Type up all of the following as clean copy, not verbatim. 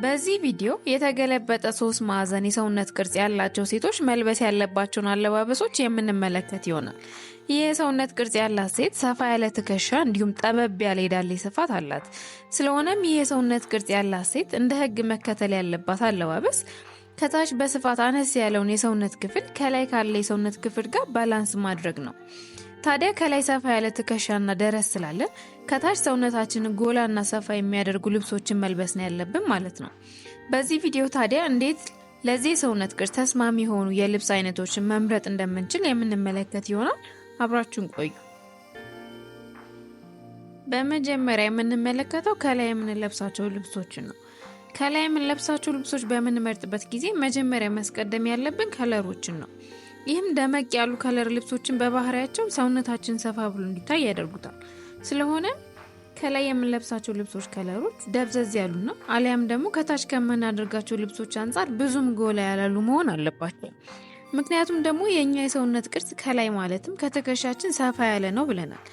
በዚህ ቪዲዮ የተገለበጠ 3 ማዕዘን የሰውነት ቅርጽ ያላቸው ሴቶች መልበስ ያለባቸውን አለባበሶች የምንመለከት ይሆናል። ይህ የሰውነት ቅርጽ ያላት ሴት ሰፋ ያለ ትከሻ እንዲሁም ጠበብ ያለ የዳሌ ስፋት አላት። ስለሆነም ይህ የሰውነት ቅርጽ ያላት ሴት እንደ ሕግ መከተል ያለባት አለባበስ ከታች በስፋት አነስ ያለውን የሰውነት ክፍል ከላይ ካለ የሰውነት ክፍል ጋር ባላንስ ማድረግ ነው። ታዲያ ከላይ ሰፋ ያለ ትከሻና ደረት ስላለን ከታች ሰውነታችንን ጎላና ሰፋ የሚያደርጉ ልብሶችን መልበስ ነው ያለብን ማለት ነው። በዚህ ቪዲዮ ታዲያ እንዴት ለዚህ ሰውነት ቅርጽ ተስማሚ የሆኑ የልብስ አይነቶችን መምረጥ እንደምንችል የምንመለከት ይሆናል። አብራችሁን ቆዩ። በመጀመሪያ የምንመለከተው ከላይ የምንለብሳቸው ልብሶችን ነው። ከላይ የምንለብሳቸው ልብሶች በምንመርጥበት ጊዜ መጀመሪያ ማስቀደም ያለብን ከለሮችን ነው። ይህም ደመቅ ያሉ ከለር ልብሶችን በባህሪያቸው ሰውነታችን ሰፋ ብሎ እንዲታይ ያደርጉታል። ስለሆነ ከላይ የምንለብሳቸው ልብሶች ከለሮች ደብዘዝ ያሉና አሊያም ደግሞ ከታች ከምናደርጋቸው ልብሶች አንጻር ብዙም ጎላ ያላሉ መሆን አለባቸው። ምክንያቱም ደግሞ የኛ የሰውነት ቅርጽ ከላይ ማለትም ከትከሻችን ሰፋ ያለ ነው ብለናል።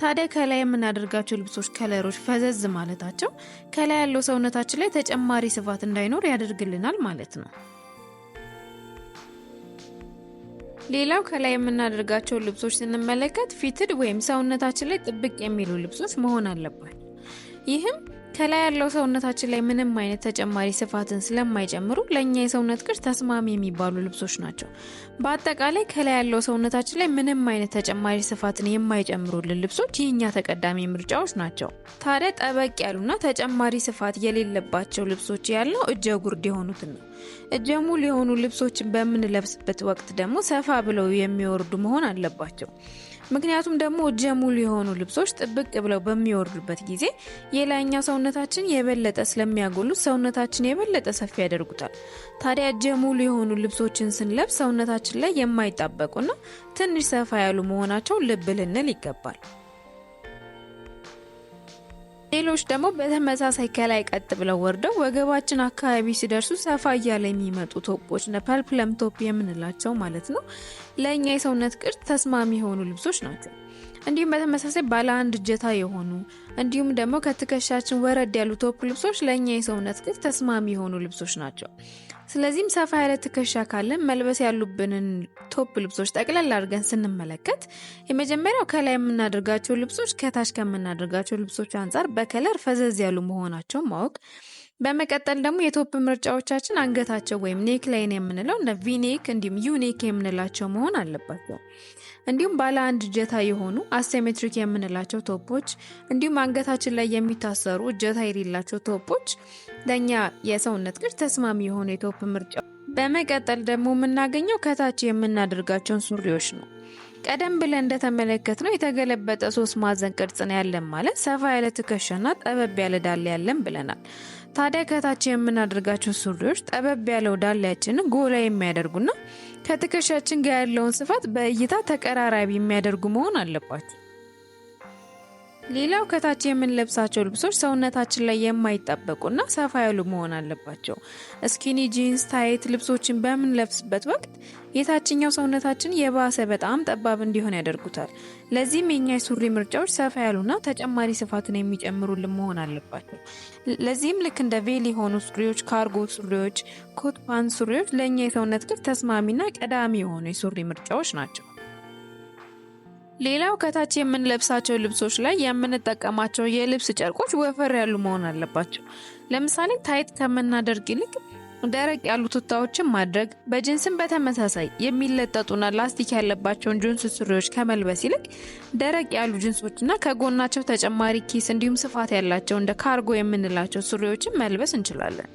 ታዲያ ከላይ የምናደርጋቸው ልብሶች ከለሮች ፈዘዝ ማለታቸው ከላይ ያለው ሰውነታችን ላይ ተጨማሪ ስፋት እንዳይኖር ያደርግልናል ማለት ነው። ሌላው ከላይ የምናደርጋቸው ልብሶች ስንመለከት ፊትድ ወይም ሰውነታችን ላይ ጥብቅ የሚሉ ልብሶች መሆን አለባቸው። ይህም ከላይ ያለው ሰውነታችን ላይ ምንም አይነት ተጨማሪ ስፋትን ስለማይጨምሩ ለኛ የሰውነት ቅርጽ ተስማሚ የሚባሉ ልብሶች ናቸው። በአጠቃላይ ከላይ ያለው ሰውነታችን ላይ ምንም አይነት ተጨማሪ ስፋትን የማይጨምሩልን ልብሶች የኛ ተቀዳሚ ምርጫዎች ናቸው። ታዲያ ጠበቅ ያሉና ተጨማሪ ስፋት የሌለባቸው ልብሶች ያለው እጀ ጉርድ የሆኑትን ነው። እጀ ሙሉ የሆኑ ልብሶችን በምንለብስበት ወቅት ደግሞ ሰፋ ብለው የሚወርዱ መሆን አለባቸው። ምክንያቱም ደግሞ እጀ ሙሉ የሆኑ ልብሶች ጥብቅ ብለው በሚወርዱበት ጊዜ የላይኛው ሰውነታችን የበለጠ ስለሚያጎሉት ሰውነታችን የበለጠ ሰፊ ያደርጉታል። ታዲያ እጀ ሙሉ የሆኑ ልብሶችን ስንለብስ ሰውነታችን ላይ የማይጣበቁና ትንሽ ሰፋ ያሉ መሆናቸው ልብ ልንል ይገባል። ሌሎች ደግሞ በተመሳሳይ ከላይ ቀጥ ብለው ወርደው ወገባችን አካባቢ ሲደርሱ ሰፋ እያለ የሚመጡ ቶፖች ፐልፕለም ቶፕ የምንላቸው ማለት ነው ለኛ የሰውነት ቅርጽ ተስማሚ የሆኑ ልብሶች ናቸው። እንዲሁም በተመሳሳይ ባለ አንድ እጀታ የሆኑ እንዲሁም ደግሞ ከትከሻችን ወረድ ያሉ ቶፕ ልብሶች ለኛ የሰውነት ቅርጽ ተስማሚ የሆኑ ልብሶች ናቸው። ስለዚህም ሰፋ ያለ ትከሻ ካለን መልበስ ያሉብንን ቶፕ ልብሶች ጠቅለል አድርገን ስንመለከት የመጀመሪያው ከላይ የምናደርጋቸው ልብሶች ከታች ከምናደርጋቸው ልብሶች አንጻር በከለር ፈዘዝ ያሉ መሆናቸውን ማወቅ። በመቀጠል ደግሞ የቶፕ ምርጫዎቻችን አንገታቸው ወይም ኔክ ላይን የምንለው እንደ ቪኔክ እንዲሁም ዩኔክ የምንላቸው መሆን አለባቸው። እንዲሁም ባለ አንድ እጀታ የሆኑ አሲሜትሪክ የምንላቸው ቶፖች እንዲሁም አንገታችን ላይ የሚታሰሩ እጀታ የሌላቸው ቶፖች ለኛ የሰውነት ቅርጽ ተስማሚ የሆኑ የቶፕ ምርጫ። በመቀጠል ደግሞ የምናገኘው ከታች የምናደርጋቸውን ሱሪዎች ነው። ቀደም ብለን እንደተመለከትነው የተገለበጠ 3 ማዕዘን ቅርጽ ነው ያለን ማለት ሰፋ ያለ ትከሻና ጠበብ ያለ ዳሌ ያለን ብለናል። ታዲያ ከታች የምናደርጋቸው ሱሪዎች ጠበብ ያለው ዳሌያችንን ጎላ የሚያደርጉና ከትከሻችን ጋር ያለውን ስፋት በእይታ ተቀራራቢ የሚያደርጉ መሆን አለባቸው። ሌላው ከታች የምንለብሳቸው ልብሶች ሰውነታችን ላይ የማይጣበቁና ሰፋ ያሉ መሆን አለባቸው። ስኪኒ ጂንስ፣ ታይት ልብሶችን በምንለብስበት ወቅት የታችኛው ሰውነታችን የባሰ በጣም ጠባብ እንዲሆን ያደርጉታል። ለዚህም የኛ የሱሪ ምርጫዎች ሰፋ ያሉና ተጨማሪ ስፋትን የሚጨምሩልን መሆን አለባቸው። ለዚህም ልክ እንደ ቬል የሆኑ ሱሪዎች፣ ካርጎ ሱሪዎች፣ ኮት ፓንት ሱሪዎች ለኛ የሰውነት ቅርጽ ተስማሚና ቀዳሚ የሆኑ የሱሪ ምርጫዎች ናቸው። ሌላው ከታች የምንለብሳቸው ልብሶች ላይ የምንጠቀማቸው የልብስ ጨርቆች ወፈር ያሉ መሆን አለባቸው። ለምሳሌ ታይት ከምናደርግ ይልቅ ደረቅ ያሉ ቱታዎችን ማድረግ፣ በጅንስም በተመሳሳይ የሚለጠጡና ላስቲክ ያለባቸውን ጂንስ ሱሪዎች ከመልበስ ይልቅ ደረቅ ያሉ ጂንሶችና ከጎናቸው ተጨማሪ ኪስ እንዲሁም ስፋት ያላቸው እንደ ካርጎ የምንላቸው ሱሪዎችን መልበስ እንችላለን።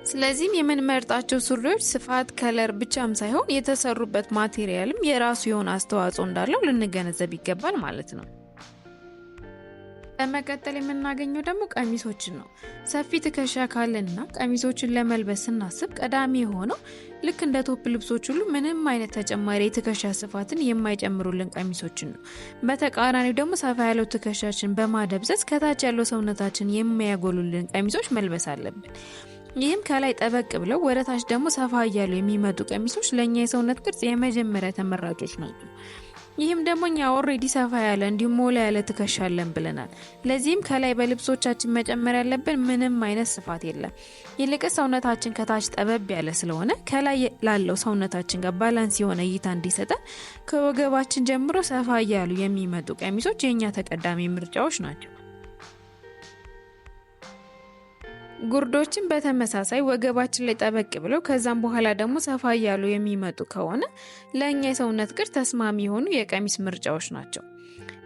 ስለዚህም የምንመርጣቸው ሱሪዎች ስፋት፣ ከለር ብቻም ሳይሆን የተሰሩበት ማቴሪያልም የራሱ የሆነ አስተዋጽኦ እንዳለው ልንገነዘብ ይገባል ማለት ነው። በመቀጠል የምናገኘው ደግሞ ቀሚሶችን ነው። ሰፊ ትከሻ ካለንና ቀሚሶችን ለመልበስ ስናስብ ቀዳሚ የሆነው ልክ እንደ ቶፕ ልብሶች ሁሉ ምንም አይነት ተጨማሪ የትከሻ ስፋትን የማይጨምሩልን ቀሚሶችን ነው። በተቃራኒው ደግሞ ሰፋ ያለው ትከሻችን በማደብዘዝ ከታች ያለው ሰውነታችን የሚያጎሉልን ቀሚሶች መልበስ አለብን። ይህም ከላይ ጠበቅ ብለው ወደ ታች ደግሞ ሰፋ እያሉ የሚመጡ ቀሚሶች ለኛ የሰውነት ቅርጽ የመጀመሪያ ተመራጮች ናቸው። ይህም ደግሞ እኛ ኦሬዲ ሰፋ ያለ እንዲሁም ሞላ ያለ ትከሻ አለን ብለናል። ለዚህም ከላይ በልብሶቻችን መጨመር ያለብን ምንም አይነት ስፋት የለም። ይልቅ ሰውነታችን ከታች ጠበብ ያለ ስለሆነ ከላይ ላለው ሰውነታችን ጋር ባላንስ የሆነ እይታ እንዲሰጠን ከወገባችን ጀምሮ ሰፋ እያሉ የሚመጡ ቀሚሶች የኛ ተቀዳሚ ምርጫዎች ናቸው። ጉርዶችን በተመሳሳይ ወገባችን ላይ ጠበቅ ብለው ከዛም በኋላ ደግሞ ሰፋ እያሉ የሚመጡ ከሆነ ለኛ የሰውነት ቅርጽ ተስማሚ የሆኑ የቀሚስ ምርጫዎች ናቸው።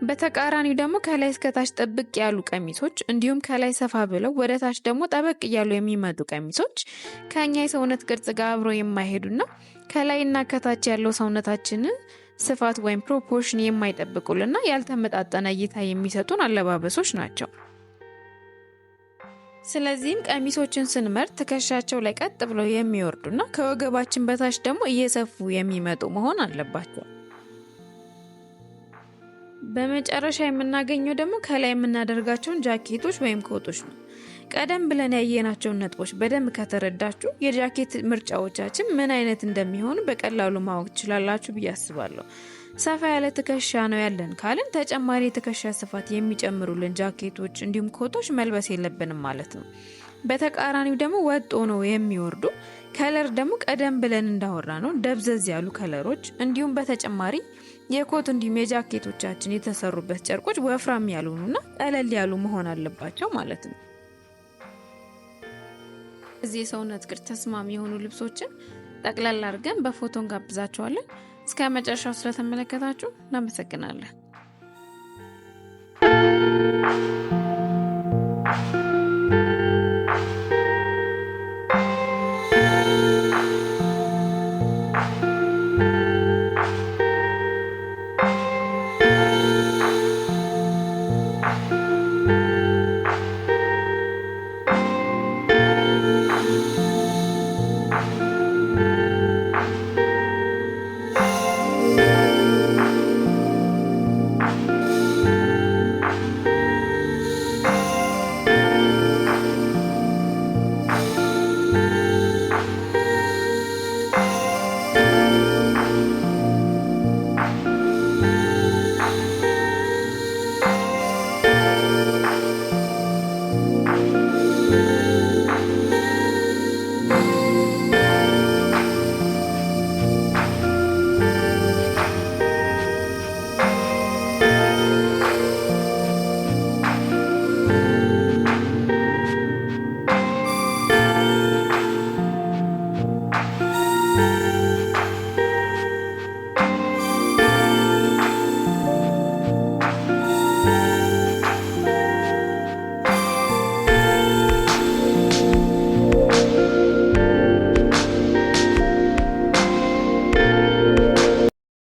በተቃራኒው ደግሞ ከላይ እስከ ታች ጠብቅ ያሉ ቀሚሶች እንዲሁም ከላይ ሰፋ ብለው ወደ ታች ደግሞ ጠበቅ እያሉ የሚመጡ ቀሚሶች ከኛ የሰውነት ቅርጽ ጋር አብረው የማይሄዱና ከላይና ከታች ያለው ሰውነታችንን ስፋት ወይም ፕሮፖርሽን የማይጠብቁልና ያልተመጣጠነ እይታ የሚሰጡን አለባበሶች ናቸው። ስለዚህም ቀሚሶችን ስንመርጥ ትከሻቸው ላይ ቀጥ ብለው የሚወርዱና ከወገባችን በታች ደግሞ እየሰፉ የሚመጡ መሆን አለባቸው። በመጨረሻ የምናገኘው ደግሞ ከላይ የምናደርጋቸውን ጃኬቶች ወይም ኮቶች ነው። ቀደም ብለን ያየናቸውን ነጥቦች በደንብ ከተረዳችሁ የጃኬት ምርጫዎቻችን ምን አይነት እንደሚሆኑ በቀላሉ ማወቅ ትችላላችሁ ብዬ አስባለሁ። ሰፋ ያለ ትከሻ ነው ያለን ካልን ተጨማሪ ትከሻ ስፋት የሚጨምሩልን ጃኬቶች እንዲሁም ኮቶች መልበስ የለብንም ማለት ነው። በተቃራኒው ደግሞ ወጥ ሆነው የሚወርዱ ከለር ደግሞ ቀደም ብለን እንዳወራ ነው ደብዘዝ ያሉ ከለሮች እንዲሁም በተጨማሪ የኮት እንዲሁም የጃኬቶቻችን የተሰሩበት ጨርቆች ወፍራም ያልሆኑና ቀለል ያሉ መሆን አለባቸው ማለት ነው። እዚህ የሰውነት ቅርጽ ተስማሚ የሆኑ ልብሶችን ጠቅላላ አድርገን በፎቶ እንጋብዛችኋለን። እስከ መጨረሻው ስለተመለከታችሁ እናመሰግናለን።